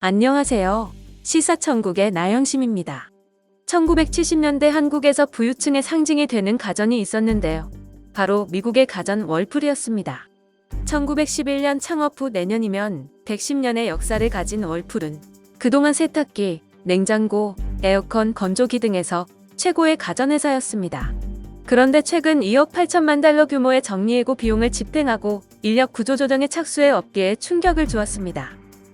안녕하세요. 시사천국의 나영심입니다. 1970년대 한국에서 부유층의 상징이 되는 가전이 있었는데요. 바로 미국의 가전 월풀이었습니다. 1911년 창업 후 내년이면 110년의 역사를 가진 월풀은 그동안 세탁기, 냉장고, 에어컨, 건조기 등에서 최고의 가전회사였습니다. 그런데 최근 2억 8천만 달러 규모의 정리해고 비용을 집행하고 인력 구조조정에 착수해 업계에 충격을 주었습니다.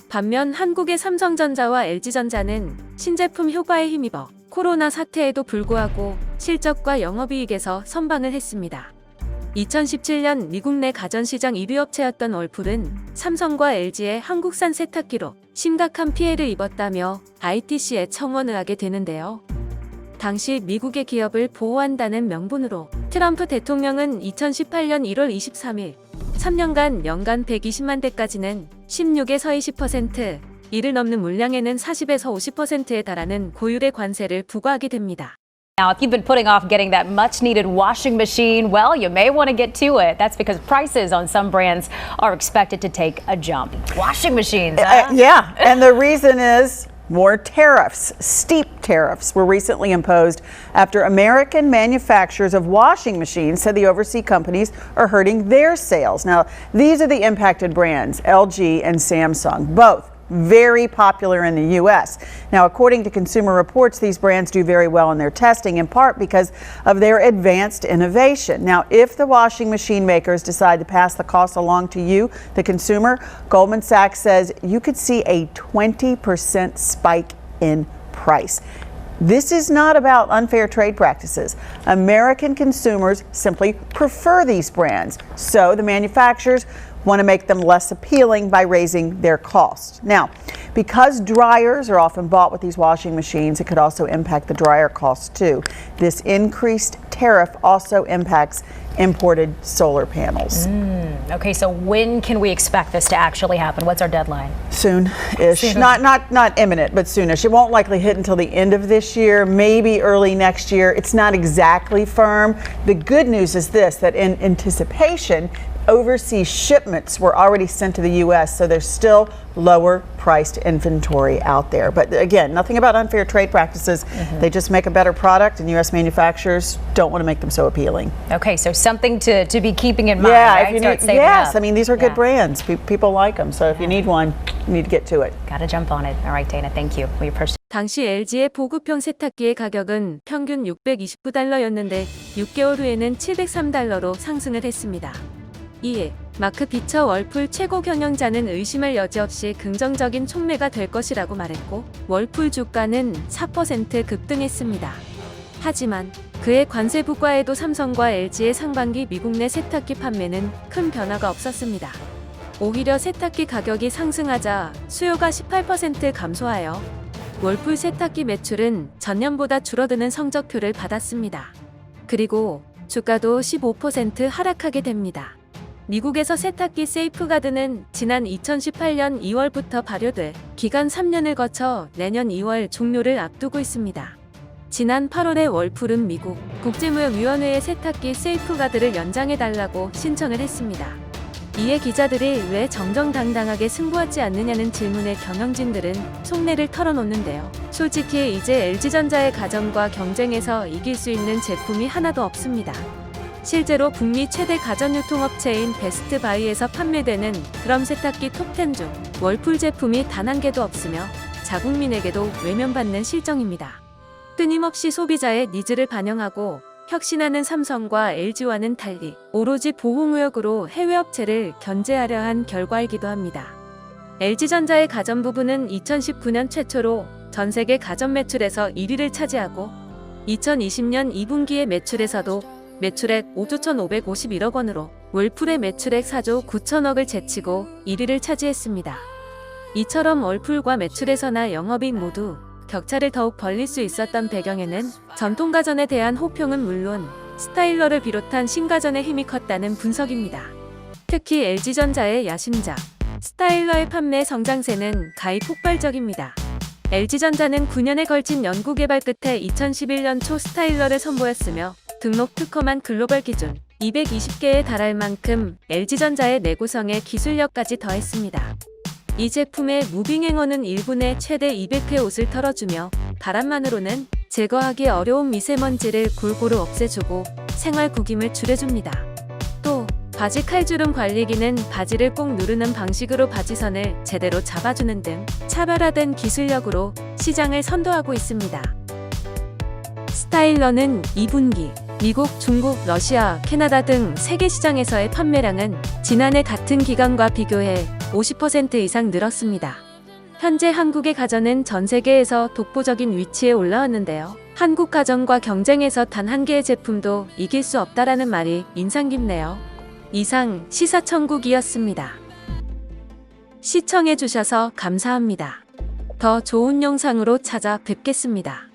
반면 한국의 삼성전자와 LG전자는 신제품 효과에 힘입어 코로나 사태에도 불구하고 실적과 영업이익에서 선방을 했습니다. 2017년 미국 내 가전시장 1위 업체였던 월풀은 삼성과 LG의 한국산 세탁기로 심각한 피해를 입었다며 ITC에 청원을 하게 되는데요. 당시 미국의 기업을 보호한다는 명분으로 트럼프 대통령은 2018년 1월 23일 3년간 연간 120만 대까지는 16에서 20%, 이를 넘는 물량에는 40에서 50%에 달하는 고율의 관세를 부과하게 됩니다. Now, if you've been putting off getting that much-needed washing machine, well, you may want to get to it. That's because prices on some brands are expected to take a jump. Washing machines, huh? Yeah, and the reason is more tariffs. Steep tariffs were recently imposed after American manufacturers of washing machines said the overseas companies are hurting their sales. Now, these are the impacted brands, LG and Samsung, both very popular in the U.S. Now, according to Consumer Reports, these brands do very well in their testing, in part because of their advanced innovation. Now, if the washing machine makers decide to pass the cost along to you, the consumer, Goldman Sachs says you could see a 20% spike in price. This is not about unfair trade practices. American consumers simply prefer these brands, so the manufacturers want to make them less appealing by raising their cost. Now, because dryers are often bought with these washing machines, it could also impact the dryer costs too. This increased tariff also impacts imported solar panels. Okay, so when can we expect this to actually happen? What's our deadline? Soon-ish. Not imminent, but soonish. It won't likely hit until the end of this year, maybe early next year. It's not exactly firm. The good news is this, that in anticipation, overseas shipments were already sent to the U.S., so there's still lower priced inventory out there. But again, nothing about unfair trade practices. They just make a better product, and U.S. manufacturers don't want to make them so appealing. Okay, so something to be keeping in mind, Yeah, right? if you Start need, saving yes, up. I mean, these are good Yeah. brands. People like them, so if you need one, you need to get to it. Gotta jump on it. All right, Dana, thank you. We appreciate 당시 LG의 보급형 세탁기의 가격은 평균 629달러였는데 6개월 후에는 703달러로 상승을 했습니다. 이에 마크 비처 월풀 최고 경영자는 의심할 여지 없이 긍정적인 촉매가 될 것이라고 말했고 월풀 주가는 4% 급등했습니다. 하지만 그의 관세 부과에도 삼성과 LG의 상반기 미국 내 세탁기 판매는 큰 변화가 없었습니다. 오히려 세탁기 가격이 상승하자 수요가 18% 감소하여 월풀 세탁기 매출은 전년보다 줄어드는 성적표를 받았습니다. 그리고 주가도 15% 하락하게 됩니다. 미국에서 세탁기 세이프가드는 지난 2018년 2월부터 발효돼 기간 3년을 거쳐 내년 2월 종료를 앞두고 있습니다. 지난 8월에 월풀은 미국 국제무역위원회에 세탁기 세이프가드를 연장해달라고 신청을 했습니다. 이에 기자들이 왜 정정당당하게 승부하지 않느냐는 질문에 경영진들은 속내를 털어놓는데요. 솔직히 이제 LG전자의 가전과 경쟁에서 이길 수 있는 제품이 하나도 없습니다. 실제로 북미 최대 가전유통업체인 베스트바이에서 판매되는 드럼 세탁기 톱10 중 월풀 제품이 단 한 개도 없으며 자국민에게도 외면받는 실정입니다. 끊임없이 소비자의 니즈를 반영하고 혁신하는 삼성과 LG와는 달리 오로지 보호무역으로 해외 업체를 견제하려 한 결과이기도 합니다. LG전자의 가전 부분은 2019년 최초로 전 세계 가전 매출에서 1위를 차지하고 2020년 2분기의 매출에서도 매출액 5조 1,551억 원으로 월풀의 매출액 4조 9천억을 제치고 1위를 차지했습니다. 이처럼 월풀과 매출에서나 영업이익 모두 격차를 더욱 벌릴 수 있었던 배경에는 전통가전에 대한 호평은 물론 스타일러를 비롯한 신가전의 힘이 컸다는 분석입니다. 특히 LG전자의 야심작 스타일러의 판매 성장세는 가히 폭발적입니다. LG전자는 9년에 걸친 연구개발 끝에 2011년 초 스타일러를 선보였으며 등록 특허만 글로벌 기준 220개에 달할 만큼 LG전자의 내구성에 기술력까지 더했습니다. 이 제품의 무빙 행어는 1분에 최대 200회 옷을 털어주며 바람만으로는 제거하기 어려운 미세먼지를 골고루 없애주고 생활 구김을 줄여줍니다. 또 바지 칼주름 관리기는 바지를 꼭 누르는 방식으로 바지선을 제대로 잡아주는 등 차별화된 기술력으로 시장을 선도하고 있습니다. 스타일러는 2분기 미국, 중국, 러시아, 캐나다 등 세계 시장에서의 판매량은 지난해 같은 기간과 비교해 50% 이상 늘었습니다. 현재 한국의 가전은 전 세계에서 독보적인 위치에 올라왔는데요. 한국 가전과 경쟁에서 단 한 개의 제품도 이길 수 없다라는 말이 인상 깊네요. 이상 시사천국이었습니다. 시청해주셔서 감사합니다. 더 좋은 영상으로 찾아뵙겠습니다.